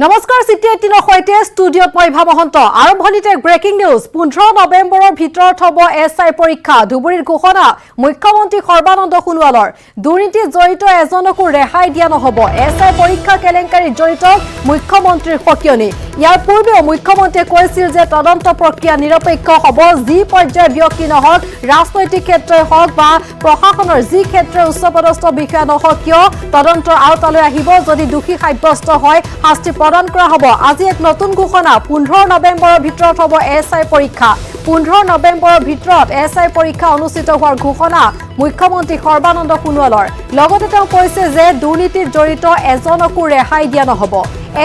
নমস্কাৰ সিটি 18 সৈতে ষ্টুডিঅত মই ভা মহন্ত আৰম্ভণিতে ব্ৰেকিং নিউজ 15 নৱেম্বৰৰ ভিতৰত হ'ব এছআই পৰীক্ষা ধুবুৰীৰ ঘোষণা মুখ্যমন্ত্ৰী সৰ্বানন্দ সোণোৱালৰ দুৰ্নীতি জড়িত এজনকো ৰেহাই দিয়া নহব এছআই পৰীক্ষা কেলেংকাৰী জড়িত মুখ্যমন্ত্ৰীৰ সকিয়নি ইয়াৰ পূৰ্বে মুখ্যমন্ত্ৰীয়ে কৈছিল যে তদন্ত প্ৰক্ৰিয়া নিৰপেক্ষ হ'ব যি পৰ্যায়ৰ ব্যক্তি নহওক ৰাজনৈতিক ক্ষেত্ৰই হওক বা প্ৰশাসনৰ যি ক্ষেত্ৰৰ উচ্চপদস্থ বিষয়া নহওক কিয় তদন্তৰ আওতালৈ আহিব যদি দোষী সাব্যস্ত হয় শাস্তি প্ৰদান কৰা হ'ব আজি এক নতুন ঘোষণা 15 নৱেম্বৰৰ ভিতৰত হ'ব এছআই পৰীক্ষা 15 নৱেম্বৰৰ ভিতৰত এছআই পৰীক্ষা অনুষ্ঠিত হোৱাৰ ঘোষণা মুখ্যমন্ত্ৰী সৰ্বানন্দ সোণোৱালৰ লগতে তেওঁ কৈছে যে দুৰ্নীতিৰ জড়িত এজনকো ৰেহাই দিয়া নহব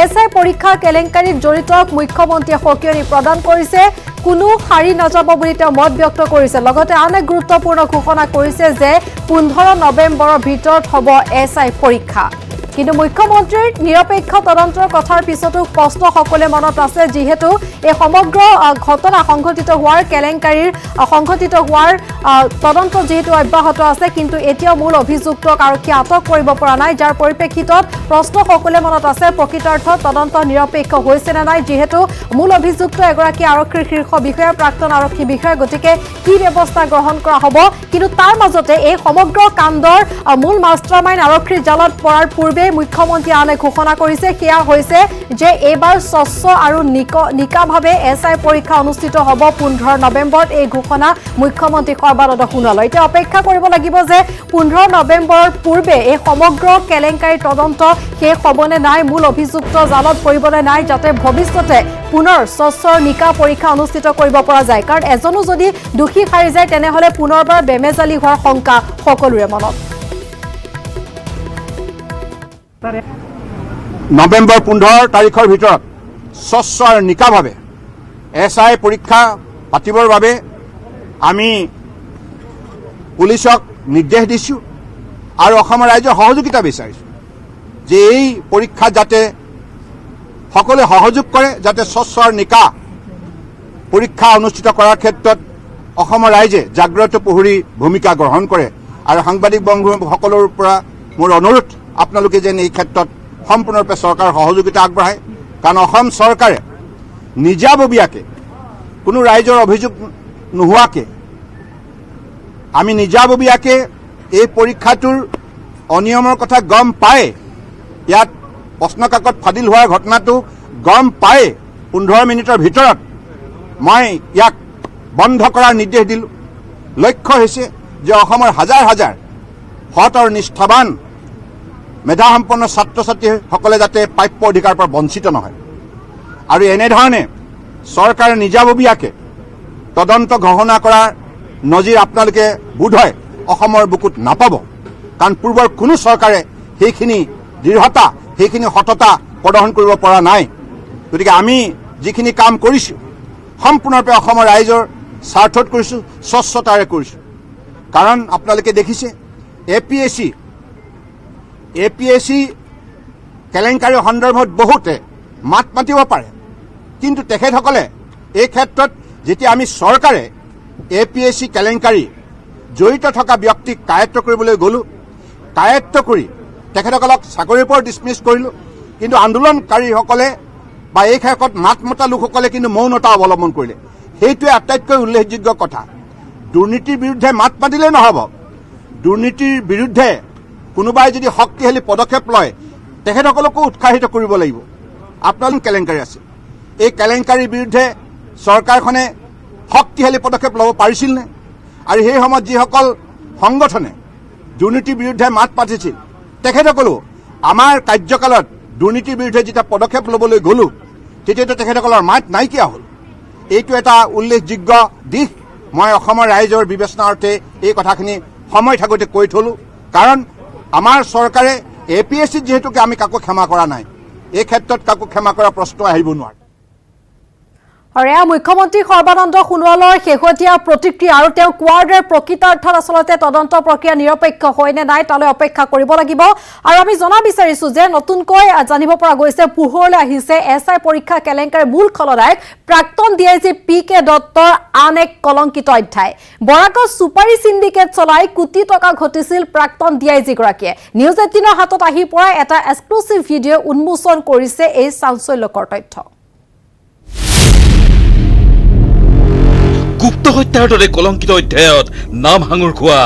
এছআই পৰীক্ষা কেলেংকাৰীত জড়িত মুখ্যমন্ত্ৰীয়ে সকিয়নি প্ৰদান কৰিছে কোনো হাৰি নাযাব বুলি তেওঁ মত ব্যক্ত কৰিছে লগতে আন এক গুৰুত্বপূৰ্ণ ঘোষণা কৰিছে যে 15 নৱেম্বৰৰ ভিতৰত হ'ব এছআই পৰীক্ষা কিন্তু মুখ্যমন্ত্ৰীৰ নিৰপেক্ষ তদন্তৰ কথাৰ পিছতো প্ৰশ্ন সকলে মনত আছে যেহেতু এই সমগ্ৰ ঘটনা সংঘটিত হোৱাৰ কেলেংকাৰীৰ সংঘটিত হোৱাৰ তদন্ত যেহেতু অব্যাহত আছে কিন্তু এতিয়াও মূল অভিযুক্তক আৰক্ষী আটক কৰিব পৰা নাই যাৰ পৰিপ্ৰেক্ষিতত প্ৰশ্ন সকলে মনত আছে প্ৰকৃতাৰ্থত তদন্ত নিৰপেক্ষ হৈছে নে নাই যেহেতু মূল অভিযুক্ত এগৰাকী আৰক্ষীৰ শীৰ্ষ বিষয়া প্ৰাক্তন আৰক্ষী বিষয়া গতিকে কি ব্যৱস্থা গ্ৰহণ কৰা হ'ব কিন্তু তাৰ মাজতে এই সমগ্ৰ কাণ্ডৰ মূল মাষ্টাৰমাইণ্ড আৰক্ষীৰ জালত পৰাৰ পূৰ্বে মুখ্যমন্ত্ৰী আনে ঘোষণা কৰিছে সেয়া হৈছে যে এবাৰ স্বচ্ছ আৰু নিকাভাৱে এছআই পৰীক্ষা অনুষ্ঠিত হ'ব 15 নৱেম্বৰত এই ঘোষণা মুখ্যমন্ত্ৰী সৰ্বানন্দ সোণোৱালৰ এতিয়া অপেক্ষা কৰিব লাগিব যে 15 নৱেম্বৰৰ পূৰ্বে এই সমগ্ৰ কেলেংকাৰী তদন্ত শেষ হ'বনে নাই মূল অভিযুক্ত জালত পৰিবনে নাই যাতে ভৱিষ্যতে পুনৰ স্বচ্ছ নিকা পৰীক্ষা অনুষ্ঠিত কৰিব পৰা যায় কাৰণ এজনো যদি দোষী সাৰি যায় তেনেহলে পুনৰবাৰ বেমেজালি হোৱাৰ শংকা সকলোৰে মনত নৱেম্বৰ 15 তাৰিখৰ ভিতৰত স্বচ্ছ আৰু নিকাভাৱে এছআই পৰীক্ষা পাতিবৰ বাবে আমি পুলিচক নিৰ্দেশ দিছোঁ আৰু অসমৰ ৰাইজৰ সহযোগিতা বিচাৰিছোঁ যে এই পৰীক্ষা যাতে সকলোৱে সহযোগ কৰে যাতে স্বচ্ছ আৰু নিকা পৰীক্ষা অনুষ্ঠিত কৰাৰ ক্ষেত্ৰত অসমৰ ৰাইজে জাগ্ৰত প্ৰহৰী ভূমিকা গ্ৰহণ কৰে আৰু সাংবাদিক বন্ধুসকলৰ পৰা মোৰ অনুৰোধ আপোনালোকে যেন এই ক্ষেত্ৰত সম্পূৰ্ণৰূপে চৰকাৰৰ সহযোগিতা আগবঢ়ায় কাৰণ অসম চৰকাৰে নিজাববীয়াকৈ কোনো ৰাইজৰ অভিযোগ নোহোৱাকৈ আমি নিজাববীয়াকৈ এই পৰীক্ষাটোৰ অনিয়মৰ কথা গম পায় ইয়াত প্ৰশ্নকাকত ফাদিল হোৱাৰ ঘটনাটো গম পায় 15 মিনিটৰ ভিতৰত মই ইয়াক বন্ধ কৰাৰ নিৰ্দেশ দিলোঁ লক্ষ্য হৈছে যে অসমৰ হাজাৰ হাজাৰ সৎ আৰু নিষ্ঠাৱান মেধাসম্পন্ন ছাত্ৰ ছাত্ৰীসকলে যাতে প্ৰাপ্য অধিকাৰৰ পৰা বঞ্চিত নহয় আৰু এনেধৰণে চৰকাৰে নিজাববীয়াকৈ তদন্ত ঘোষণা কৰাৰ নজিৰ আপোনালোকে বোধহয় অসমৰ বুকুত নাপাব কাৰণ পূৰ্বৰ কোনো চৰকাৰে সেইখিনি দৃঢ়তা সেইখিনি সততা প্ৰদৰ্শন কৰিব পৰা নাই গতিকে আমি যিখিনি কাম কৰিছোঁ সম্পূৰ্ণৰূপে অসমৰ ৰাইজৰ স্বাৰ্থত কৰিছোঁ স্বচ্ছতাৰে কৰিছোঁ কাৰণ আপোনালোকে দেখিছে এপিএছচি কেলেংকাৰীৰ সন্দৰ্ভত বহুতে মাত মাতিব পাৰে কিন্তু তেখেতসকলে এই ক্ষেত্ৰত যেতিয়া আমি চৰকাৰে এপিএছচি কেলেংকাৰী জড়িত থকা ব্যক্তিক কায়ত্ব কৰিবলৈ গ'লোঁ কায়ত্ব কৰি তেখেতসকলক চাকৰিৰ পৰা ডিছমিছ কৰিলোঁ কিন্তু আন্দোলনকাৰীসকলে বা এই ক্ষেত্ৰত মাত মতা লোকসকলে কিন্তু মৌনতা অৱলম্বন কৰিলে সেইটোৱে আটাইতকৈ উল্লেখযোগ্য কথা দুৰ্নীতিৰ বিৰুদ্ধে মাত মাতিলেই নহ'ব দুৰ্নীতিৰ বিৰুদ্ধে কোনোবাই যদি শক্তিশালী পদক্ষেপ লয় তেখেতসকলকো উৎসাহিত কৰিব লাগিব আপোনালোক কেলেংকাৰী আছে এই কেলেংকাৰীৰ বিৰুদ্ধে চৰকাৰখনে শক্তিশালী পদক্ষেপ ল'ব পাৰিছিল নে আৰু সেই সময়ত যিসকল সংগঠনে দুৰ্নীতিৰ বিৰুদ্ধে মাত মাতিছিল তেখেতসকলো আমাৰ কাৰ্যকালত দুৰ্নীতিৰ বিৰুদ্ধে যেতিয়া পদক্ষেপ ল'বলৈ গ'লোঁ তেতিয়াতো তেখেতসকলৰ মাত নাইকিয়া হ'ল এইটো এটা উল্লেখযোগ্য দিশ মই অসমৰ ৰাইজৰ বিবেচনাৰ্থে এই কথাখিনি সময় থাকোঁতে কৈ থলোঁ কাৰণ আমাৰ চৰকাৰে এপিএছচিত যিহেতুকে আমি কাকো ক্ষমা কৰা নাই এই ক্ষেত্ৰত কাকো ক্ষমা কৰাৰ প্ৰশ্ন আহিব নোৱাৰে আৰু এয়া মুখ্যমন্ত্ৰী সৰ্বানন্দ সোণোৱালৰ শেহতীয়া প্ৰতিক্ৰিয়া আৰু তেওঁ কোৱাৰ দৰে প্ৰকৃতাৰ্থত আচলতে তদন্ত প্ৰক্ৰিয়া নিৰপেক্ষ হয় নে নাই তালৈ অপেক্ষা কৰিব লাগিব আৰু আমি জনা বিচাৰিছো যে নতুনকৈ জানিব পৰা গৈছে পোহৰলৈ আহিছে এছআই পৰীক্ষা কেলেংকাৰীৰ মূল খলনায়ক প্ৰাক্তন ডিআইজি পি.কে. দত্তৰ আন এক কলংকিত অধ্যায় বৰাকত সুপাৰী সিন্ডিকেট চলাই কোটি টকা ঘটিছিল প্ৰাক্তন ডিআইজি গৰাকীয়ে নিউজ 18ৰ হাতত আহি পৰা এটা এক্সক্লুসিভ ভিডিঅ' উন্মোচন কৰিছে এই চাঞ্চল্যকৰ তথ্য গুপ্ত হত্যাৰ দৰে কলংকিত অধ্যায়ত নাম হাঙুৰ খোৱা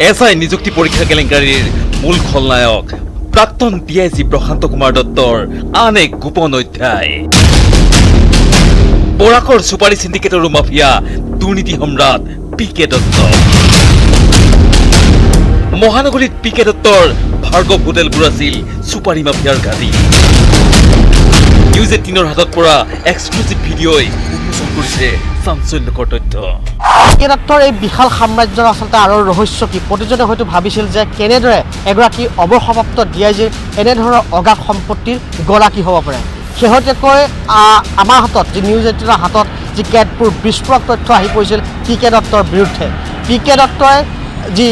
এছআই নিযুক্তি পৰীক্ষা কেলেংকাৰীৰ মূল খলনায়ক প্ৰাক্তন ডিআইজি প্ৰশান্ত কুমাৰ দত্তৰ আন এক গোপন অধ্যায় বৰাকৰ সুপাৰী সিন্ডিকেটৰ মাফিয়া দুৰ্নীতি সম্ৰাট পি.কে. দত্ত মহানগৰীত পি.কে. দত্তৰ ভাৰ্গৱ হোটেলবোৰ আছিল সুপাৰী মাফিয়াৰ ঘাটি নিউজ 18ৰ হাতত পৰা এক্সক্লুসিভ ভিডিঅ'ই উন্মোচন কৰিছে চাঞ্চল্যকৰ তথ্য পি.কে. দত্তৰ এই বিশাল সাম্ৰাজ্যৰ আচলতে আঁৰৰ ৰহস্য কি প্ৰতিজনে হয়তো ভাবিছিল যে কেনেদৰে এগৰাকী অৱসৰপ্ৰাপ্ত ডিআইজিৰ এনেধৰণৰ অগাধ সম্পত্তিৰ গৰাকী হ'ব পাৰে শেহতীয়াকৈ আমাৰ হাতত যি নিউজ 18ৰ হাতত যি কেতবোৰ বিস্ফোৰক তথ্য আহি পৰিছিল পি.কে. দত্তৰ বিৰুদ্ধে পি.কে. দত্তই যি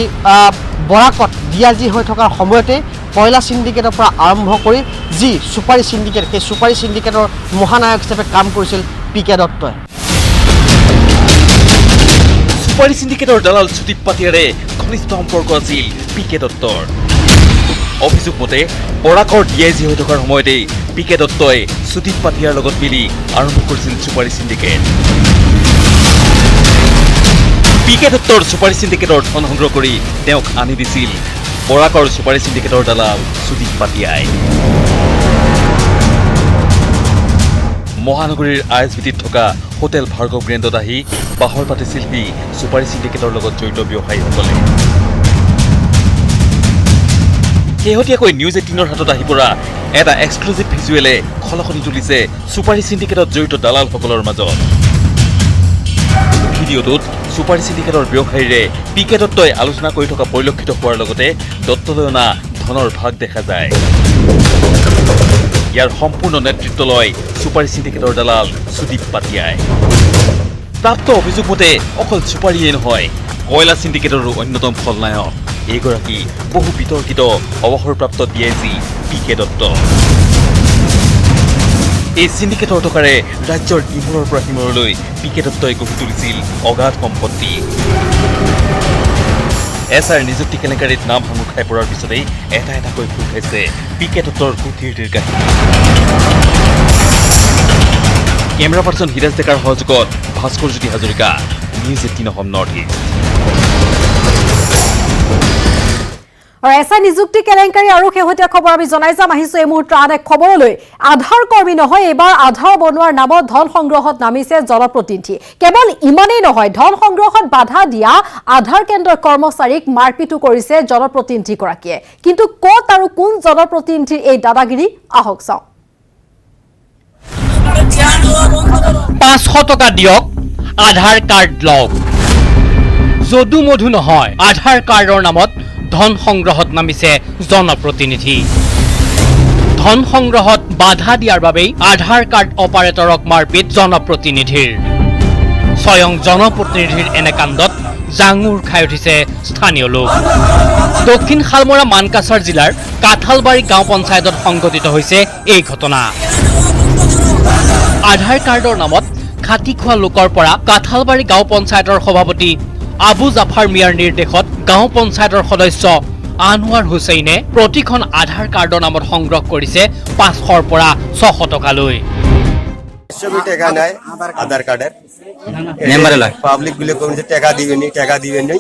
বৰাকত ডিআইজি হৈ থকাৰ সময়তে কয়লা সিন্ডিকেটৰ পৰা আৰম্ভ কৰি যি সুপাৰী সিন্ডিকেট সেই সুপাৰী সিন্ডিকেটৰ মহানায়ক হিচাপে কাম কৰিছিল পি.কে. দত্তই সুপাৰী সিন্ডিকেটৰ দালাল সুদীপ পাটিয়াৰে ঘনিষ্ঠ সম্পৰ্ক আছিল পি.কে. দত্তৰ অভিযোগ মতে বৰাকৰ ডিআইজি হৈ থকাৰ সময়তেই পি.কে. দত্তই সুদীপ পাটিয়াৰ লগত মিলি আৰম্ভ কৰিছিল সুপাৰী সিন্ডিকেট পি.কে. দত্তৰ সুপাৰী সিন্ডিকেটৰ ধন সংগ্ৰহ কৰি তেওঁক আনি দিছিল বৰাকৰ সুপাৰী সিন্ডিকেটৰ দালাল সুদীপ পাটিয়াই মহানগৰীৰ আইএছবিটিত থকা হোটেল ভাৰ্গৱ গ্ৰেণ্ডত আহি বাহৰ পাতিছিলহি সুপাৰী সিন্ডিকেটৰ লগত জড়িত ব্যৱসায়ীসকলে শেহতীয়াকৈ নিউজ 18ৰ হাতত আহি পৰা এটা এক্সক্লুসিভ ভিজুৱেলে খলখনি তুলিছে সুপাৰী সিন্ডিকেটত জড়িত দালালসকলৰ মাজত ভিডিঅ'টোত সুপাৰী সিন্ডিকেটৰ ব্যৱসায়ীৰে পি.কে. দত্তই আলোচনা কৰি থকা পৰিলক্ষিত হোৱাৰ লগতে দত্তলৈ অনা ধনৰ ভাগ দেখা যায় ইয়াৰ সম্পূৰ্ণ নেতৃত্ব লয় সুপাৰী সিন্ডিকেটৰ দালাল সুদীপ পাটিয়াই প্ৰাপ্ত অভিযোগ মতে অকল সুপাৰীয়ে নহয় কয়লা সিন্ডিকেটৰো অন্যতম খলনায়ক এইগৰাকী বহু বিতৰ্কিত অৱসৰপ্ৰাপ্ত ডিআইজি পি.কে. দত্ত এই সিন্ডিকেটৰ টকাৰে ৰাজ্যৰ ইমূৰৰ পৰা সিমূৰলৈ পি.কে. দত্তই গঢ়ি তুলিছিল অগাধ সম্পত্তি এছআইৰ নিযুক্তি কেলেংকাৰীত নাম ভাঙুৰ খাই পৰাৰ পিছতেই এটা এটাকৈ খোল খাইছে পি.কে. দত্তৰ কুকীৰ্তিৰ কাহিনী কেমেৰা পাৰ্চন হিৰাজ ডেকাৰ সহযোগত Bhaskar Jyoti Hazarika news 18 Asom north east আৰু এছআই নিযুক্তি কেলেংকাৰী আৰু শেহতীয়া খবৰ আমি জনাই যাম আহিছো এই মুহূৰ্তৰ আন এক খবৰলৈ আধাৰ কৰ্মী নহয় এইবাৰ আধাৰ বনোৱাৰ নামত ধন সংগ্ৰহত নামিছে জনপ্ৰতিনিধি কেৱল ইমানেই নহয় ধন সংগ্ৰহত বাধা দিয়া আধাৰ কেন্দ্ৰৰ কৰ্মচাৰীক মাৰপিটো কৰিছে জনপ্ৰতিনিধিগৰাকীয়ে কিন্তু ক'ত আৰু কোন জনপ্ৰতিনিধিৰ এই দাদাগিৰি আহক চাওঁ 500 টকা দিয়ক আধাৰ কাৰ্ড লওক যদু মধু নহয় আধাৰ কাৰ্ডৰ নামত ধন সংগ্ৰহত নামিছে জনপ্ৰতিনিধি ধন সংগ্ৰহত বাধা দিয়াৰ বাবেই আধাৰ কাৰ্ড অপাৰেটৰক মাৰপিট জনপ্ৰতিনিধিৰ স্বয়ং জনপ্ৰতিনিধিৰ এনে কাণ্ডত জাঙুৰ খাই উঠিছে স্থানীয় লোক দক্ষিণ শালমৰা মানকাছাৰ জিলাৰ কাঠালবাৰী গাঁও পঞ্চায়তত সংঘটিত হৈছে এই ঘটনা আধাৰ কাৰ্ডৰ নামত খাটি খোৱা লোকৰ পৰা কাঠালবাৰী গাঁও পঞ্চায়তৰ সভাপতি আবু জাফাৰ মিয়াৰ নিৰ্দেশত গাঁও পঞ্চায়তৰ সদস্য আনোৱাৰ হুছেইনে প্ৰতিখন আধাৰ কাৰ্ডৰ নামত সংগ্ৰহ কৰিছে 500ৰ পৰা 600 টকালৈ টাকা নাই আধার কার্ডের পাবলিক গুলো কমছে টাকা দিবেনি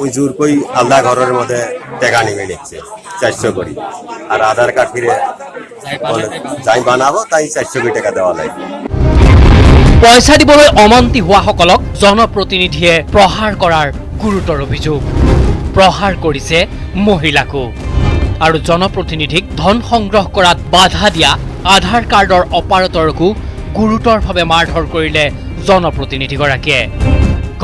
ওই জোর কই আলাদা ঘরের মধ্যে টাকা নিবে নিচ্ছে 400 করে আর আধার কার্ড ফিরে যাই বানাবো তাই 400 কোটি টাকা দেওয়া লাগে পইচা দিবলৈ অমান্তি হোৱাসকলক জনপ্ৰতিনিধিয়ে প্ৰহাৰ কৰাৰ গুৰুতৰ অভিযোগ প্ৰহাৰ কৰিছে মহিলাকো আৰু জনপ্ৰতিনিধিক ধন সংগ্ৰহ কৰাত বাধা দিয়া আধাৰ কাৰ্ডৰ অপাৰেটৰকো গুৰুতৰভাৱে মাৰধৰ কৰিলে জনপ্ৰতিনিধিগৰাকীয়ে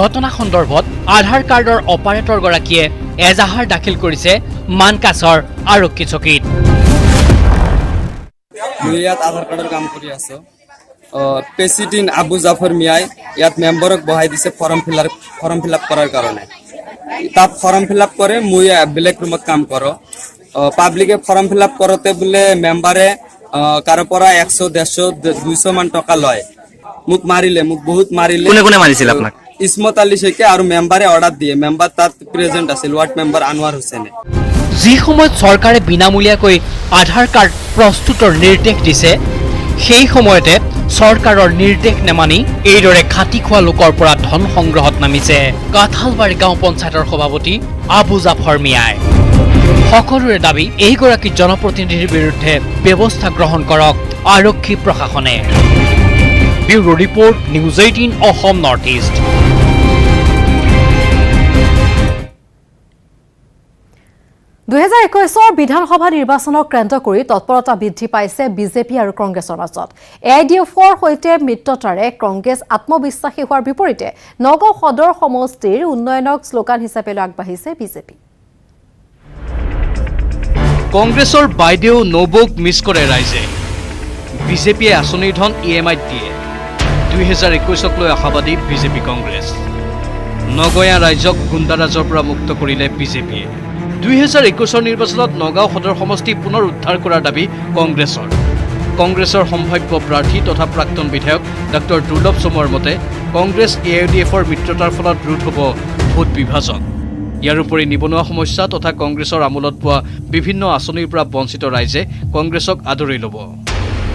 ঘটনা সন্দৰ্ভত আধাৰ কাৰ্ডৰ অপাৰেটৰগৰাকীয়ে এজাহাৰ দাখিল কৰিছে মানকাছৰ আৰক্ষী চকীত ইয়াত আধাৰ কাৰ্ডৰ কাম কৰি আছো প্ৰেচিডেণ্ট আবু জাফৰ মিয়াই ইয়াত মেম্বাৰক বহাই দিছে ফৰ্ম ফিল আপ কৰাৰ কাৰণে তাত ফৰ্ম ফিল আপ কৰে মই বেলেগ ৰুমত কাম কৰোঁ পাব্লিকে ফৰ্ম ফিল আপ কৰোঁতে বোলে মেম্বাৰে কাৰো পৰা 100 150 200 মান টকা লয় মোক বহুত মাৰিলে কোনে মাৰিছিল আপোনাক ইসমত আলী শেখে আৰু মেম্বাৰে অৰ্ডাৰ দিয়ে মেম্বাৰ তাত প্ৰেজেণ্ট আছিল ৱাৰ্ড মেম্বাৰ আনোৱাৰ হুছেইনে যি সময়ত চৰকাৰে বিনামূলীয়াকৈ আধাৰ কাৰ্ড প্ৰস্তুতৰ নিৰ্দেশ দিছে সেই সময়তে চৰকাৰৰ নিৰ্দেশ নেমানি এইদৰে খাটি খোৱা লোকৰ পৰা ধন সংগ্ৰহত নামিছে কাঠালবাৰী গাঁও পঞ্চায়তৰ সভাপতি আবু জাফৰ মিয়াই সকলোৰে দাবী এইগৰাকী জনপ্ৰতিনিধিৰ বিৰুদ্ধে ব্যৱস্থা গ্ৰহণ কৰক আৰক্ষী প্ৰশাসনে bureau report news 18 Asom north east 2021 বিধানসভা নিৰ্বাচনক কেন্দ্ৰ কৰি তৎপৰতা বৃদ্ধি পাইছে বিজেপি আৰু কংগ্ৰেছৰ মাজত এআইডিএফৰ সৈতে মিত্ৰতাৰে কংগ্ৰেছ আত্মবিশ্বাসী হোৱাৰ বিপৰীতে নগাঁও সদৰ সমষ্টিৰ উন্নয়নক শ্লোগান হিচাপে লৈ আগবাঢ়িছে বিজেপি কংগ্ৰেছৰ বাইদেউ নবৌক মিছ কৰে ৰাইজে বিজেপিয়ে আঁচনিৰ ধন ইএমআইত দিয়ে 2021ক লৈ আশাবাদী বিজেপি কংগ্ৰেছ নগঞা ৰাইজক গুণ্ডাৰাজৰ পৰা মুক্ত কৰিলে বিজেপিয়ে 2021 নিৰ্বাচনত নগাঁও সদৰ সমষ্টি পুনৰ উদ্ধাৰ কৰাৰ দাবী কংগ্ৰেছৰ সম্ভাৱ্য প্ৰাৰ্থী তথা প্ৰাক্তন বিধায়ক ডক্টৰ দুৰ্লভ চমুৱাৰ মতে কংগ্ৰেছ এআইডিএফৰ মিত্ৰতাৰ ফলত ৰোধ হ'ব ভোট বিভাজন ইয়াৰ উপৰি নিবনুৱা সমস্যা তথা কংগ্ৰেছৰ আমোলত পোৱা বিভিন্ন আঁচনিৰ পৰা বঞ্চিত ৰাইজে কংগ্ৰেছক আদৰি ল'ব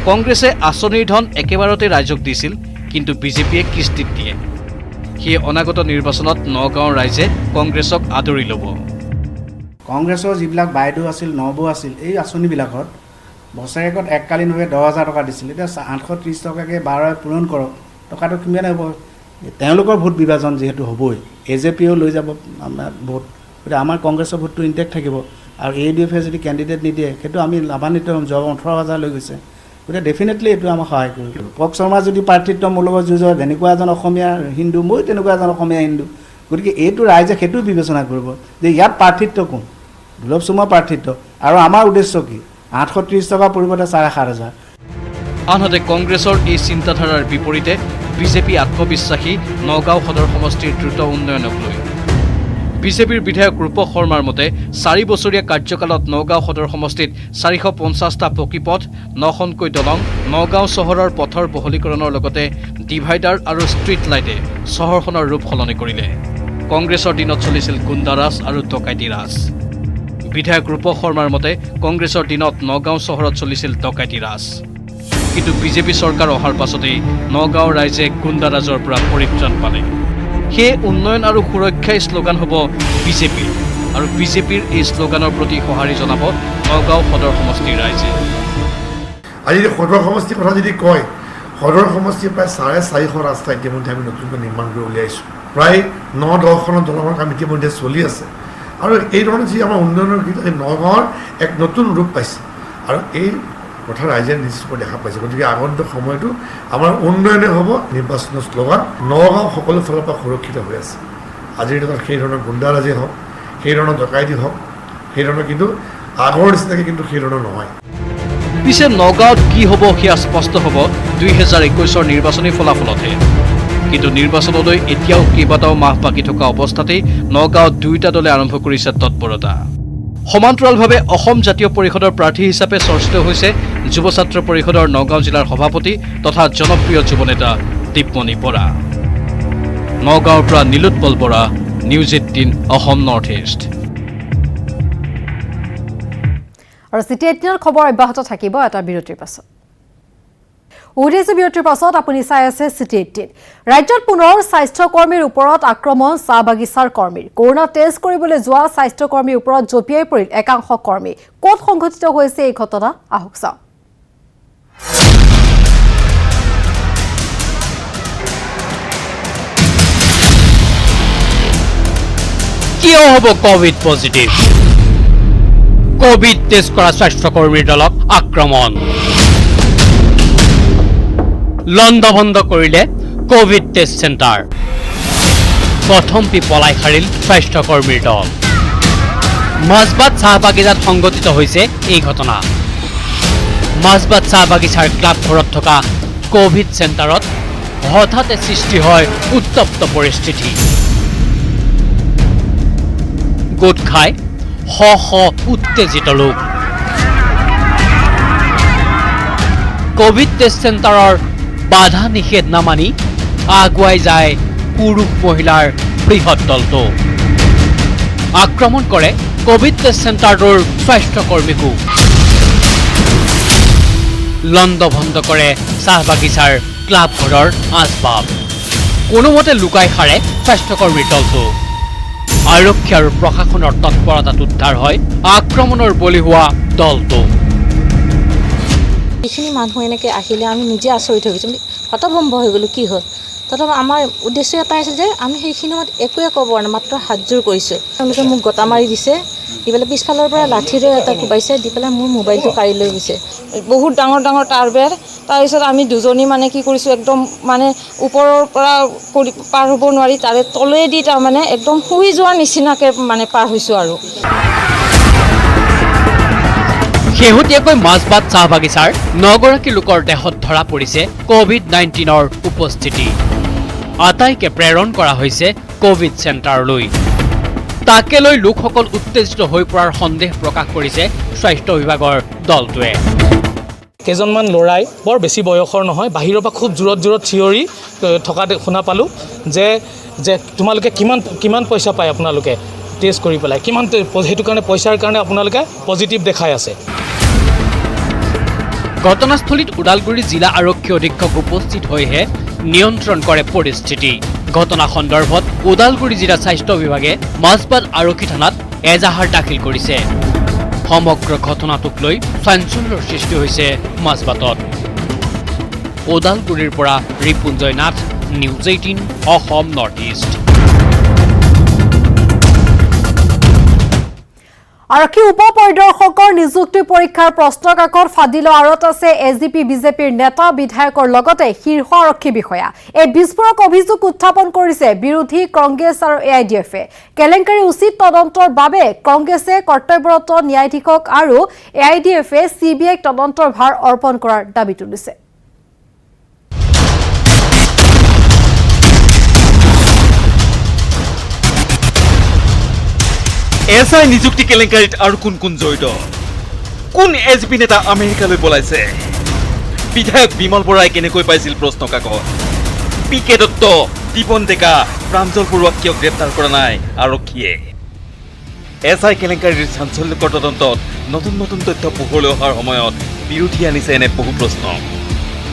কংগ্ৰেছে আঁচনিৰ ধন একেবাৰতে ৰাইজক দিছিল কিন্তু বিজেপিয়ে কিস্তিত দিয়ে সেয়ে অনাগত নিৰ্বাচনত নগাঁৱৰ ৰাইজে কংগ্ৰেছক আদৰি ল'ব কংগ্ৰেছৰ যিবিলাক বাইদেউ আছিল নবৌ আছিল এই আঁচনিবিলাকত বছৰেকত এককালীনভাৱে 10,000 টকা দিছিল এতিয়া 830 টকাকৈ 12 পূৰণ কৰক টকাটো কিমান হ'ব তেওঁলোকৰ ভোট বিভাজন যিহেতু হ'বই এজেপিও লৈ যাব আমাৰ ভোট গতিকে আমাৰ কংগ্ৰেছৰ ভোটটো ইনটেক্ট থাকিব আৰু এডিএফে যদি কেণ্ডিডেট নিদিয়ে সেইটো আমি লাভান্বিত হ'ম যোৱা 18,000 লৈ গৈছে গতিকে ডেফিনেটলি এইটো আমাক সহায় কৰিব পক শৰ্মা যদি প্ৰাৰ্থিত্ব মোৰ লগত যুঁজৰ যেনেকুৱা এজন অসমীয়া হিন্দু মই তেনেকুৱা এজন অসমীয়া হিন্দু গতিকে এইটো ৰাইজে সেইটো বিবেচনা কৰিব যে ইয়াত প্ৰাৰ্থিত্ব কোন দুৰ্লভ চমুৱাৰ প্ৰাৰ্থিত্ব আৰু আমাৰ উদ্দেশ্য কি 830 টকা পৰিৱৰ্তে 7,500 আনহাতে কংগ্ৰেছৰ এই চিন্তাধাৰাৰ বিপৰীতে বিজেপি আত্মবিশ্বাসী নগাঁও সদৰ সমষ্টিৰ দ্ৰুত উন্নয়নক লৈ বিজেপিৰ বিধায়ক ৰূপক শৰ্মাৰ মতে 4 বছৰীয়া কাৰ্যকালত নগাঁও সদৰ সমষ্টিত 450টা পকীপথ 9খনকৈ দলং নগাঁও চহৰৰ পথৰ বহলীকৰণৰ লগতে ডিভাইডাৰ আৰু ষ্ট্ৰীট লাইটে চহৰখনৰ ৰূপ সলনি কৰিলে কংগ্ৰেছৰ দিনত চলিছিল গুণ্ডাৰাজ আৰু ডকাইতি ৰাজ বিধায়ক ৰূপক শৰ্মাৰ মতে কংগ্ৰেছৰ দিনত নগাঁও চহৰত চলিছিল ডকাইতি ৰাজ কিন্তু বিজেপি চৰকাৰ অহাৰ পাছতেই নগাঁও ৰাইজে গুণ্ডাৰাজৰ পৰা পৰিত্ৰাণ পালে সেয়ে উন্নয়ন আৰু সুৰক্ষাই শ্লোগান হ'ব বিজেপিৰ আৰু বিজেপিৰ এই শ্লোগানৰ প্ৰতি সঁহাৰি জনাব নগাঁও সদৰ সমষ্টিৰ ৰাইজে আজি সদৰ সমষ্টিৰ কথা যদি কয় সদৰ সমষ্টিৰ প্ৰায় 450 ৰাস্তা ইতিমধ্যে আমি নতুনকৈ নিৰ্মাণ কৰি উলিয়াইছোঁ প্ৰায় 9-10খনৰ দলঙৰ কাম ইতিমধ্যে চলি আছে আৰু এই ধৰণে যি আমাৰ উন্নয়নৰ নগাঁৱৰ এক নতুন ৰূপ পাইছে আৰু এই কথা ৰাইজে নিশ্চিত দেখা পাইছে গতিকে আগন্তুক সময়টো আমাৰ উন্নয়নে হ'ব নিৰ্বাচনৰ শ্লোগান নগাঁও সকলো ফালৰ পৰা সুৰক্ষিত হৈ আছে আজিৰ দিনত সেই ধৰণৰ গুণ্ডাৰাজেই হওক সেই ধৰণৰ ডকাইতি হওক সেই ধৰণৰ কিন্তু আগৰ নিচিনাকৈ কিন্তু সেই ধৰণৰ নহয় পিছে নগাঁৱত কি হ'ব সেয়া স্পষ্ট হ'ব 2021 নিৰ্বাচনী ফলাফলতহে কিন্তু নিৰ্বাচনলৈ এতিয়াও কেইবাটাও মাহ বাকী থকা অৱস্থাতেই নগাঁৱত দুয়োটা দলে আৰম্ভ কৰিছে তৎপৰতা সমান্তৰালভাৱে অসম জাতীয় পৰিষদৰ প্ৰাৰ্থী হিচাপে চৰ্চিত হৈছে যুৱ ছাত্ৰ পৰিষদৰ নগাঁও জিলাৰ সভাপতি তথা জনপ্ৰিয় যুৱনেতা দীপমণি বৰা নগাঁৱৰ পৰা Nilotpal Bora news 18 Asom north east আৰু চিটি 18ৰ খবৰ অব্যাহত থাকিব এটা বিৰতিৰ পাছত উদ্দেশ্য বিৰতিৰ পাছত আপুনি চাই আছে চিটি 18 ৰাজ্যত পুনৰ স্বাস্থ্যকৰ্মীৰ ওপৰত আক্ৰমণ চাহ বাগিচাৰ কৰ্মীৰ কৰোনা টেষ্ট কৰিবলৈ যোৱা স্বাস্থ্যকৰ্মীৰ ওপৰত জঁপিয়াই পৰিল একাংশ কৰ্মী ক'ত সংঘটিত হৈছে এই ঘটনা আহক চাওঁ কিয় হ'ব কোভিড পজিটিভ কোভিড টেষ্ট কৰা স্বাস্থ্যকৰ্মীৰ দলক আক্ৰমণ লণ্ডভণ্ড কৰিলে কোভিড টেষ্ট চেণ্টাৰ প্ৰথমটি পলাই সাৰিল স্বাস্থ্যকৰ্মীৰ দল মাজবাট চাহ বাগিচাত সংঘটিত হৈছে এই ঘটনা মাজবাট চাহ বাগিচাৰ ক্লাব ঘৰত থকা কোভিড চেণ্টাৰত হঠাতে সৃষ্টি হয় উত্তপ্ত পৰিস্থিতি। গোট খাই শ শ উত্তেজিত লোক। কোভিড টেষ্ট চেণ্টাৰৰ বাধা নিষেধ নামানি আগুৱাই যায় পুৰুষ মহিলাৰ বৃহৎ দলটো। আক্ৰমণ কৰে কোভিড টেষ্ট চেণ্টাৰটোৰ স্বাস্থ্যকৰ্মীকো। লণ্ডভণ্ড কৰে চাহ বাগিচাৰ ক্লাবঘৰৰ আচবাব। কোনোমতে লুকাই সাৰে স্বাস্থ্যকৰ্মীৰ দলটো। আৰক্ষী আৰু প্ৰশাসনৰ তৎপৰতাত উদ্ধাৰ হয় আক্ৰমণৰ বলি হোৱা দলটো। এইখিনি মানুহ এনেকৈ আহিলে আমি নিজে আচৰিত হৈ গৈছোঁ, হতভম্ব হৈ গ'লোঁ কি হ'ল। তথাপি আমাৰ উদ্দেশ্য এটাই আছিল যে আমি সেইখিনি সময়ত একোৱে ক'ব পৰা নাই, মাত্ৰ হাতযোৰ কৰিছোঁ। তেওঁলোকে মোক গটা মাৰি দিছে, দি পেলাই পিছফালৰ পৰা লাঠিৰে এটা কোবাইছে, দি পেলাই মোৰ মোবাইলটো কাঢ়ি লৈ গৈছে। বহুত ডাঙৰ ডাঙৰ তাঁৰ বেৰ। তাৰপিছত আমি দুজনী মানে কি কৰিছোঁ, একদম মানে ওপৰৰ পৰা পাৰ হ'ব নোৱাৰি তাৰে তলেদি তাৰমানে একদম শুই যোৱাৰ নিচিনাকৈ মানে পাৰ হৈছোঁ আৰু। শেহতীয়াকৈ মাজবাট চাহ বাগিচাৰ 9গৰাকী লোকৰ দেহত ধৰা পৰিছে কোভিড-19ৰ উপস্থিতি। আটাইকে প্ৰেৰণ কৰা হৈছে কোভিড চেণ্টাৰলৈ। তাকে লৈ লোকসকল উত্তেজিত হৈ পৰাৰ সন্দেহ প্ৰকাশ কৰিছে স্বাস্থ্য বিভাগৰ দলটোৱে। কেইজনমান ল'ৰাই বৰ বেছি বয়সৰ নহয়, বাহিৰৰ পৰা খুব জোৰত জোৰত চিঞৰি থকা শুনা পালোঁ যে তোমালোকে কিমান পইচা পায় আপোনালোকে টেষ্ট কৰি পেলাই, কিমান সেইটো কাৰণে পইচাৰ কাৰণে আপোনালোকে পজিটিভ দেখাই আছে। ঘটনাস্থলীত ওদালগুৰি জিলা আৰক্ষী অধীক্ষক উপস্থিত হৈহে নিয়ন্ত্ৰণ কৰে পৰিস্থিতি। ঘটনা সন্দৰ্ভত ওদালগুৰি জিলা স্বাস্থ্য বিভাগে মাজবাট আৰক্ষী থানাত এজাহাৰ দাখিল কৰিছে। সমগ্ৰ ঘটনাটোক লৈ চাঞ্চল্যৰ সৃষ্টি হৈছে মাজবাটত। ওদালগুৰিৰ পৰা Ripunjay Nath, news 18 Asom north east. আৰক্ষী উপ পৰিদৰ্শকৰ নিযুক্তি পৰীক্ষাৰ প্ৰশ্ন কাকত ফাদিলৰ আঁৰত আছে এজিপি বিজেপিৰ নেতা বিধায়কৰ লগতে শীৰ্ষ আৰক্ষী বিষয়া। এই বিস্ফোৰক অভিযোগ উত্থাপন কৰিছে বিৰোধী কংগ্ৰেছ আৰু এআইডিএফে। কেলেংকাৰী উচিত তদন্তৰ বাবে কংগ্ৰেছে কৰ্তব্যৰত ন্যায়াধীশক আৰু এআইডিএফে চিবিআইক তদন্তৰ ভাৰ অৰ্পণ কৰাৰ দাবী তুলিছে। এছআই নিযুক্তি কেলেংকাৰীত আৰু কোন কোন জড়িত? কোন এজিপি নেতা আমেৰিকালৈ পলাইছে? বিধায়ক বিমল বৰাই কেনেকৈ পাইছিল প্ৰশ্ন কাকত? পি কে দত্ত, দীপন ডেকা, প্ৰাঞ্জল বৰুৱাক কিয় গ্ৰেপ্তাৰ কৰা নাই আৰক্ষীয়ে? এছআই কেলেংকাৰীৰ চাঞ্চল্যকৰ তদন্তত নতুন নতুন তথ্য পোহৰলৈ অহাৰ সময়ত বিৰোধী আনিছে এনে বহু প্ৰশ্ন,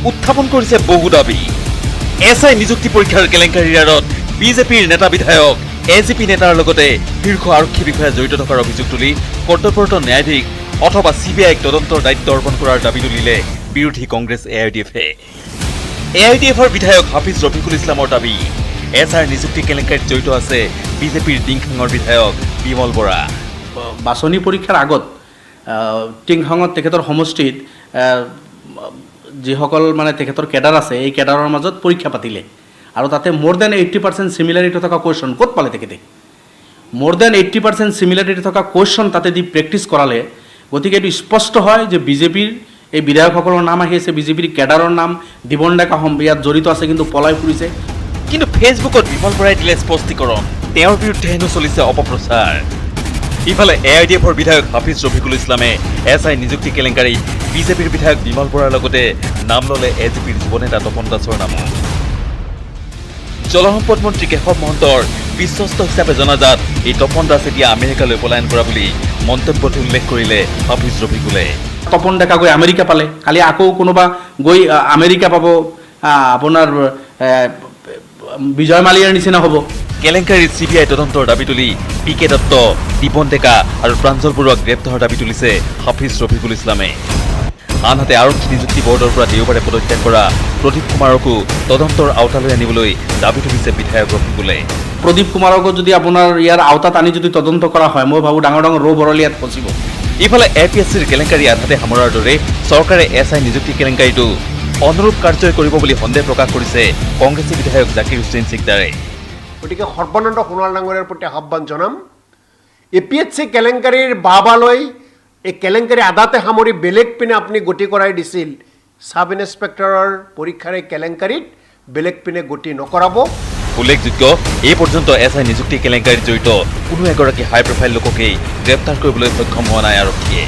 উত্থাপন কৰিছে বহু দাবী। এছআই নিযুক্তি পৰীক্ষাৰ কেলেংকাৰীৰ আঁৰত বিজেপিৰ নেতা বিধায়ক, এজিপি নেতাৰ লগতে শীৰ্ষ আৰক্ষী বিষয়া জড়িত থকাৰ অভিযোগ তুলি কৰ্তব্যৰত ন্যায়াধীশ অথবা চিবিআইক তদন্তৰ দায়িত্ব অৰ্পণ কৰাৰ দাবী তুলিলে বিৰোধী কংগ্ৰেছ এআইডিএফে। এআইডিএফৰ বিধায়ক হাফিজ ৰফিকুল ইছলামৰ দাবী, এছআইৰ নিযুক্তি কেলেংকাৰীত জড়িত আছে বিজেপিৰ টিংখাঙৰ বিধায়ক বিমল বৰা। বাছনি পৰীক্ষাৰ আগত টিংখাঙত তেখেতৰ সমষ্টিত যিসকল মানে তেখেতৰ কেডাৰ আছে, এই কেডাৰৰ মাজত পৰীক্ষা পাতিলে আৰু তাতে মোৰ দেন 80% চিমিলাৰিটি থকা কুৱেশ্যন ক'ত পালে তেখেতে? মোৰ দেন 80% চিমিলাৰিটি থকা কুৱেশ্যন তাতে দি প্ৰেক্টিছ কৰালে। গতিকে এইটো স্পষ্ট হয় যে বিজেপিৰ এই বিধায়কসকলৰ নাম আহি আছে, বিজেপিৰ কেডাৰৰ নাম দীপন ডেকা ইয়াত জড়িত আছে কিন্তু পলাই ফুৰিছে। কিন্তু ফেচবুকত বিমল বৰাই দিলে স্পষ্টীকৰণ, তেওঁৰ বিৰুদ্ধে হেনো চলিছে অপপ্ৰচাৰ। ইফালে এআইডিএফৰ বিধায়ক হাফিজ ৰফিকুল ইছলামে এছআই নিযুক্তি কেলেংকাৰীত বিজেপিৰ বিধায়ক বিমল বৰাৰ লগতে নাম ল'লে এজিপিৰ যুৱ নেতা তপন দাসৰ নামো। জলসম্পদ মন্ত্ৰী কেশৱ মহন্তৰ বিশ্বস্ত হিচাপে জনাজাত এই তপন দাস এতিয়া আমেৰিকালৈ পলায়ন কৰা বুলি মন্তব্যত উল্লেখ কৰিলে হাফিজ ৰফিকুলে। তপন ডেকা গৈ আমেৰিকা পালে, কালি আকৌ কোনোবা গৈ আমেৰিকা পাব, আপোনাৰ বিজয় মালিয়াৰ নিচিনা হ'ব। কেলেংকাৰীত চিবিআই তদন্তৰ দাবী তুলি পি কে দত্ত, দীপন ডেকা আৰু প্ৰাঞ্জল বৰুৱাক গ্ৰেপ্তাৰৰ দাবী তুলিছে হাফিজ ৰফিকুল ইছলামে। আনহাতে আৰক্ষী নিযুক্তি বৰ্ডৰ পৰা দেওবাৰে পদত্যাগ কৰা প্ৰদীপ কুমাৰকো তদন্তৰ আওতালৈ আনিবলৈ দাবী তুলিছে বিধায়ক ৰফিকুলে। প্ৰদীপ কুমাৰকো যদি আপোনাৰ ইয়াৰ আওতাত আনি যদি তদন্ত কৰা হয়, মই ভাবোঁ ডাঙৰ ডাঙৰ ৰৌ বৰলী ইয়াত ফচিব। ইফালে এপিএছচিৰ কেলেংকাৰী আধাতে সামৰাৰ দৰে চৰকাৰে এছআই নিযুক্তি কেলেংকাৰীটো অনুৰূপ কাৰ্যই কৰিব বুলি সন্দেহ প্ৰকাশ কৰিছে কংগ্ৰেছী বিধায়ক জাকিৰ হুছেইন সিকদাৰে। গতিকে সৰ্বানন্দ সোণোৱাল ডাঙৰীয়াৰ প্ৰতি আহ্বান জনাম, এপিএছচি কেলেংকাৰীৰ বাহবালৈ এই কেলেংকাৰী আধাতে সামৰি বেলেগ পিনে আপুনি গতি কৰাই দিছিল, সাব ইন্সপেক্টৰৰ পৰীক্ষাৰ এই কেলেংকাৰীত বেলেগ পিনে গতি নকৰাব। উল্লেখযোগ্য এই পৰ্যন্ত এছআই নিযুক্তি কেলেংকাৰীত জড়িত কোনো এগৰাকী হাই প্ৰফাইল লোককেই গ্ৰেপ্তাৰ কৰিবলৈ সক্ষম হোৱা নাই আৰক্ষীয়ে।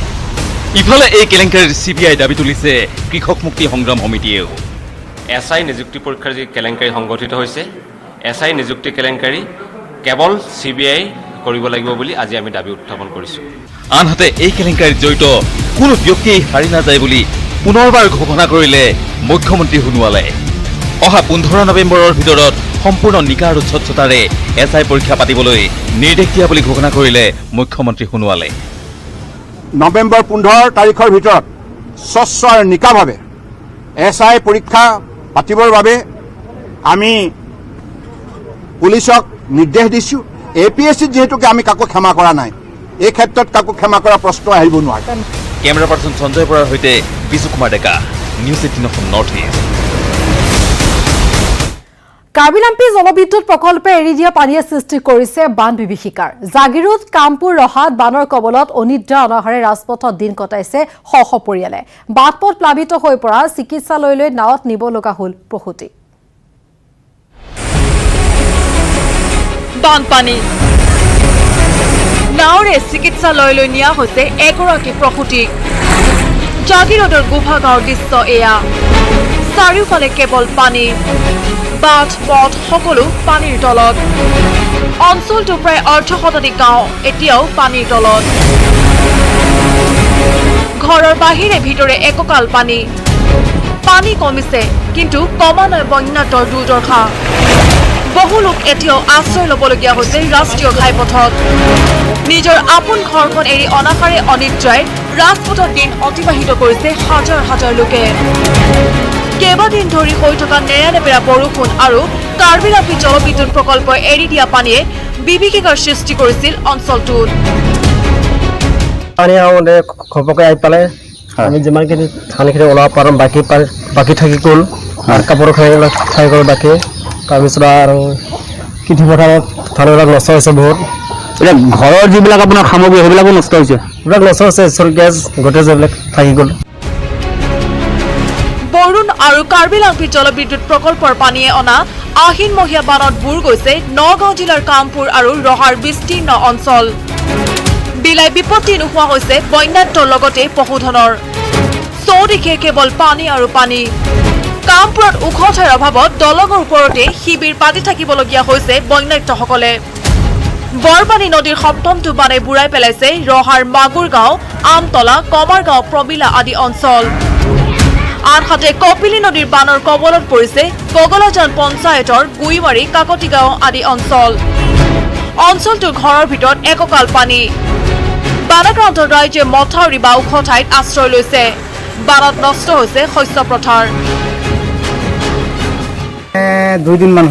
ইফালে এই কেলেংকাৰীৰ CBI দাবী তুলিছে কৃষক মুক্তি সংগ্ৰাম সমিতিয়েও। এছআই নিযুক্তি পৰীক্ষাৰ যি কেলেংকাৰী সংগঠিত হৈছে, এছআই নিযুক্তি কেলেংকাৰী কেৱল CBI কৰিব লাগিব বুলি আজি আমি দাবী উত্থাপন কৰিছোঁ। আনহাতে এই কেলেংকাৰীত জড়িত কোনো ব্যক্তিয়েই হাৰি নাযায় বুলি পুনৰবাৰ ঘোষণা কৰিলে মুখ্যমন্ত্ৰী সোণোৱালে। অহা 15 নৱেম্বৰৰ ভিতৰত সম্পূৰ্ণ নিকা আৰু স্বচ্ছতাৰে এছআই পৰীক্ষা পাতিবলৈ নিৰ্দেশ দিয়া বুলি ঘোষণা কৰিলে মুখ্যমন্ত্ৰী সোণোৱালে। নৱেম্বৰ 15 তাৰিখৰ ভিতৰত স্বচ্ছ আৰু নিকাভাৱে এছআই পৰীক্ষা পাতিবৰ বাবে আমি পুলিচক নিৰ্দেশ দিছোঁ। APSCত যিহেতুকে আমি কাকো ক্ষমা কৰা নাই, এই ক্ষেত্ৰত কাকো ক্ষমা কৰা প্ৰশ্ন আহিব নোৱাৰে। কেমেৰা পাৰ্চন সঞ্জয় বৰাৰ সৈতে Biju Kumar Deka, news 18 Asom north east. কাৰ্বি-লাম্পি জলবিদ্যুৎ প্ৰকল্পে এৰি দিয়া পানীয়ে সৃষ্টি কৰিছে বান বিভীষিকাৰ। জাগিৰোড, কামপুৰ, ৰহাত বানৰ কবলত অনিদ্ৰা অনাহাৰে ৰাজপথত দিন কটাইছে শ শ পৰিয়ালে। বাটপথ প্লাবিত হৈ পৰা চিকিৎসালয়লৈ নাৱত নিব লগা হ'ল প্ৰসূতি। বানপানী নাওৰে চিকিৎসালয়লৈ নিয়া হৈছে এগৰাকী প্ৰসূতিক। জাগিৰোডৰ গোভা গাঁৱৰ দৃশ্য এয়া। চাৰিওফালে কেৱল পানী, বাট পথ সকলো পানীৰ তলত। অঞ্চলটো প্ৰায় অৰ্ধশতাধিক গাঁও এতিয়াও পানীৰ তলত। ঘৰৰ বাহিৰে ভিতৰে এককাল পানী। পানী কমিছে, কিন্তু কমা নাই বন্যাতৰ দুৰ্দশা। বহু লোক এতিয়াও আশ্ৰয় ল'বলগীয়া হৈছে ৰাষ্ট্ৰীয় ঘাইপথত। নিজৰ আপোন ঘৰখন এৰি অনাহাৰে অনিদ্ৰাই ৰাজপথত দিন অতিবাহিত কৰিছে হাজাৰ হাজাৰ লোকে। কেইবাদিন ধৰি হৈ থকা নেৰানেপেৰা বৰষুণ আৰু কাৰ্বি-লাম্পি জলবিদ্যুৎ প্ৰকল্পই এৰি দিয়া পানীয়ে বিভীষিকাৰ সৃষ্টি কৰিছিল অঞ্চলটোত। পানী আহোঁতে ঘপকে আহি পালে আমি যিমানখিনি ধানখিনি ওলাব পাৰোঁ বাকী থাকি গ'ল। আৰু কাপোৰ খাই গ'ল বাকী। তাৰপিছত আৰু কৃষি পথাৰত ধানবিলাক নষ্ট হৈছে বহুত। এতিয়া ঘৰৰ যিবিলাক আপোনাৰ সামগ্ৰী সেইবিলাকো নষ্ট হৈছে, সেইবিলাক নষ্ট হৈছে। গেছ গোটেই যিবিলাক থাকি গ'ল। বৰুণ আৰু কাৰ্বি-লাম্পি জলবিদ্যুৎ প্ৰকল্পৰ পানীয়ে অনা আহিনমহীয়া বানত বুৰ গৈছে নগাঁও জিলাৰ কামপুৰ আৰু ৰহাৰ বিস্তীৰ্ণ অঞ্চল। বিলাই বিপত্তি নোহোৱা হৈছে বন্যাত্ৰৰ লগতে পশুধনৰ। চৌদিশে কেৱল পানী আৰু পানী। কামপুৰত ওখ ঠাইৰ অভাৱত দলঙৰ ওপৰতে শিবিৰ পাতি থাকিবলগীয়া হৈছে বন্যাত্ৰসকলে। বৰপানী নদীৰ সপ্তমটো বানে বুৰাই পেলাইছে ৰহাৰ মাগুৰ গাঁও, আমতলা, কমাৰ গাঁও, প্ৰমিলা আদি অঞ্চল। আনহাতে কপিলী নদীৰ বানৰ কবলত পৰিছে পগলাজান পঞ্চায়তৰ গুইমাৰী, কাকতি গাঁও আদি অঞ্চল। অঞ্চলটোৰ ঘৰৰ ভিতৰত এককাল পানী। বানাক্ৰান্ত ৰাইজে মথাউৰি বা ওখ ঠাইত আশ্ৰয় লৈছে। বানত নষ্ট হৈছে শস্য পথাৰ। 2 দিনমান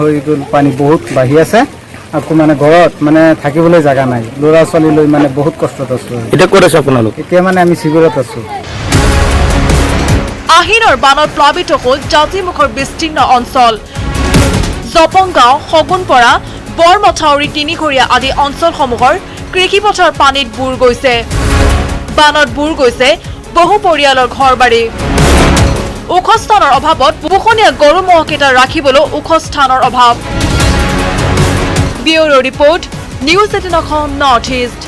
হৈ গ'ল, পানী বহুত বাঢ়ি আছে। আকৌ মানে ঘৰত মানে থাকিবলৈ জাগা নাই, ল'ৰা ছোৱালী লৈ মানে বহুত কষ্টত আছোঁ। এতিয়া ক'ত আছে আপোনালোক? এতিয়া মানে আমি শিবিৰত আছোঁ। আহিনৰ বানত প্লাবিত হ'ল জাতিমুখৰ বিস্তীৰ্ণ অঞ্চল। জপংগাঁও, শগুনপৰা, বৰমথাউৰি, তিনিঘৰীয়া আদি অঞ্চলসমূহৰ কৃষিপথাৰ পানীত বুৰ গৈছে। বানত বুৰ গৈছে বহু পৰিয়ালৰ ঘৰ-বাৰী। ওখ স্থানৰ অভাৱত পোহনীয়া গৰু ম'হকেইটা ৰাখিবলৈ ওখ স্থানৰ অভাৱ। Bureau report, news 18 Asom north east.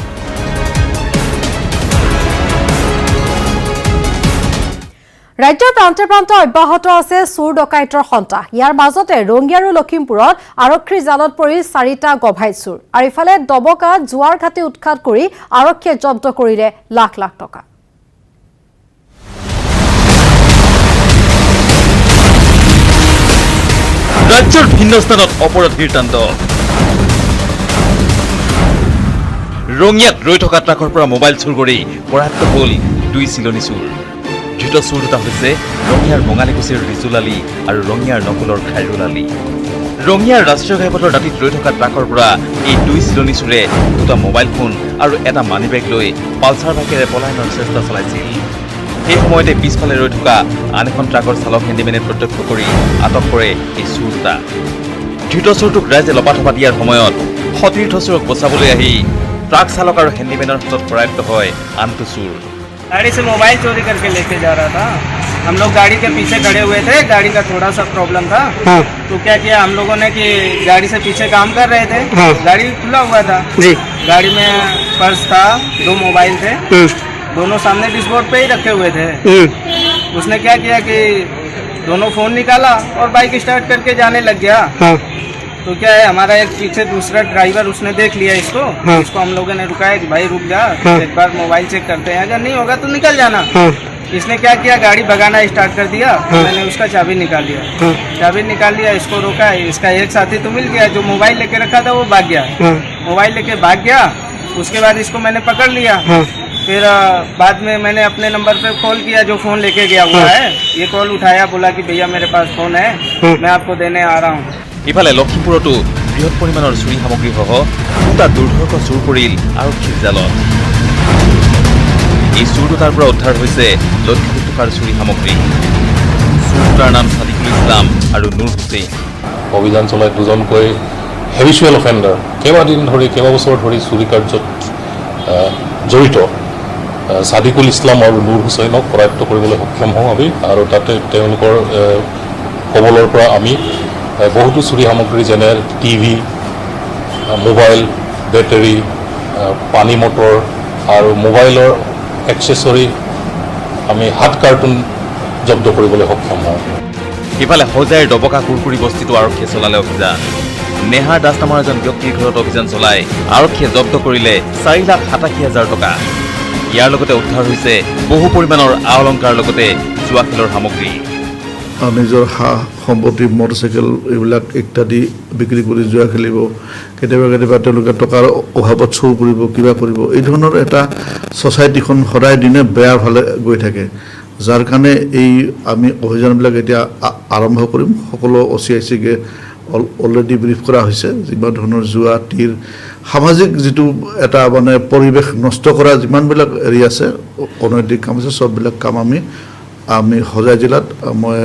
ৰাজ্যৰ প্ৰান্তে প্ৰান্তে অব্যাহত আছে চোৰ ডকাইতৰ সন্ত্ৰাস। ইয়াৰ মাজতে ৰঙিয়া আৰু লখিমপুৰত আৰক্ষীৰ জালত পৰি 4টা গভাই চোৰ। আৰু ইফালে দবকাত জোৱাৰ ঘাটি উৎখাত কৰি আৰক্ষীয়ে জব্দ কৰিলে লাখ লাখ টকা। ৰাজ্যৰ ভিন্ন স্থানত অপৰাধীৰ তাণ্ডৱ। ৰঙিয়াত ৰৈ থকা ট্ৰাকৰ পৰা মোবাইল চুৰ কৰি পৰাত্ত হ'ল 2 চিলনী চোৰ। ধৃত চোৰ দুটা হৈছে ৰঙিয়াৰ বঙালীকুছিৰ ৰিজুল আলী আৰু ৰঙিয়াৰ নকুলৰ খাইৰুল আলী। ৰঙিয়াৰ ৰাষ্ট্ৰীয় ঘাইপথৰ দাঁতিত ৰৈ থকা ট্ৰাকৰ পৰা এই 2 চিলনী চোৰে 2টা মোবাইল ফোন আৰু এটা মানি বেগ লৈ পালচাৰ বাইকেৰে পলায়নৰ চেষ্টা চলাইছিল। সেই সময়তে পিছফালে ৰৈ থকা আন এখন ট্ৰাকৰ চালক হেণ্ডিমেনে প্ৰত্যক্ষ কৰি আটক কৰে এই চোৰ দুটা। ধৃত চোৰটোক ৰাইজে লপাথপা দিয়াৰ সময়ত সতীৰ্থ চোৰক বচাবলৈ আহি ট্ৰাক চালক আৰু হেণ্ডিমেনৰ হাতত পৰায়ত্ত হয় আনটো চোৰ। गाड़ी से मोबाइल चोरी करके लेके जा रहा था। हम लोग गाड़ी के पीछे खड़े हुए थे, गाड़ी का थोड़ा सा प्रॉब्लम था। तो क्या किया हम लोगों ने कि गाड़ी से पीछे काम कर रहे थे, गाड़ी खुला हुआ था जी, गाड़ी में पर्स था, 2 मोबाइल थे, दोनों सामने डिशबोर्ड पे ही रखे हुए थे। उसने क्या किया कि दोनों फोन निकाला और बाइक स्टार्ट करके जाने लग गया। तो क्या है हमारा एक पीछे दूसरा ड्राइवर उसने देख लिया इसको हम लोगों ने रुकाया कि भाई रुक जा, एक बार मोबाइल चेक करते हैं, अगर नहीं होगा तो निकल जाना। इसने क्या किया गाड़ी भगाना स्टार्ट कर दिया। मैंने उसका चाबी निकाल लिया, इसको रोका। इसका एक साथी तो मिल गया, जो मोबाइल लेके रखा था वो भाग गया, मोबाइल लेके भाग गया। उसके बाद इसको मैंने पकड़ लिया। फिर बाद में मैंने अपने नंबर पे कॉल किया जो फोन लेके गया हुआ है, ये कॉल उठाया, बोला कि भैया मेरे पास फोन है, मैं आपको देने आ रहा हूँ। ইফালে লখিমপুৰতো বৃহৎ পৰিমাণৰ চুৰি সামগ্ৰীসহ দুটা দুৰ্ধৰ্ষ চুৰ পৰিল আৰক্ষীৰ জালত। এই চুৰ দুটাৰ পৰা উদ্ধাৰ হৈছে লক্ষাধিক টকাৰ চুৰি সামগ্ৰী। চুৰ দুটাৰ নাম ছাদিকুল ইছলাম আৰু নুৰ হুছেইন। অভিযান চলাই দুজনকৈ হেবিচুৱেল অফেণ্ডাৰ কেইবাদিন ধৰি কেইবাবছৰ ধৰি চুৰি কাৰ্যত জড়িত ছাদিকুল ইছলাম আৰু নুৰ হুছেইনক কৰায়ত্ব কৰিবলৈ সক্ষম হওঁ আমি, আৰু তাতে তেওঁলোকৰ কবলৰ পৰা আমি বহুতো চুৰি সামগ্ৰী যেনে টিভি, মোবাইল, বেটাৰী, পানী মটৰ আৰু মোবাইলৰ এক্সেছৰী আমি 7 কাৰ্টুন জব্দ কৰিবলৈ সক্ষম হওঁ। ইফালে হোজাইৰ ডবকা কুৰকুৰি বস্তিটো আৰক্ষীয়ে চলালে অভিযান। নেহাৰ দাস নামৰ এজন ব্যক্তিৰ ঘৰত অভিযান চলাই আৰক্ষীয়ে জব্দ কৰিলে 4,87,000 টকা। ইয়াৰ লগতে উদ্ধাৰ হৈছে বহু পৰিমাণৰ আ অলংকাৰ লগতে জুৱা খেলৰ সামগ্ৰী। নিজৰ সা সম্পত্তি মটৰচাইকেল এইবিলাক ইত্যাদি বিক্ৰী কৰি জুৱা খেলিব, কেতিয়াবা তেওঁলোকে টকাৰ অভাৱত চুৰ কৰিব, কিবা কৰিব, এই ধৰণৰ এটা ছ'চাইটিখন সদায় দিনে বেয়া ফালে গৈ থাকে। যাৰ কাৰণে এই আমি অভিযানবিলাক এতিয়া আৰম্ভ কৰিম। সকলো OCICকে অলৰেডি ব্ৰিফ কৰা হৈছে। যিমান ধৰণৰ জুৱা তীৰ সামাজিক যিটো এটা মানে পৰিৱেশ নষ্ট কৰা যিমানবিলাক হেৰি আছে অনৈতিক কাম আছে, চববিলাক কাম আমি হোজাই জিলাত মই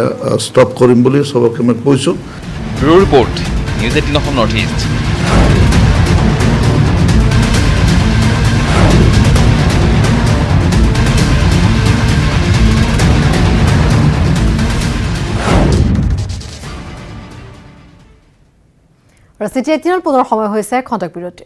ষ্টপ কৰিম বুলি চবকে মই কৈছোঁ। Bureau report, news 18 Asom north east. আৰু চিটি 18 পুনৰ সময় হৈছে খন্তেক বিৰতি।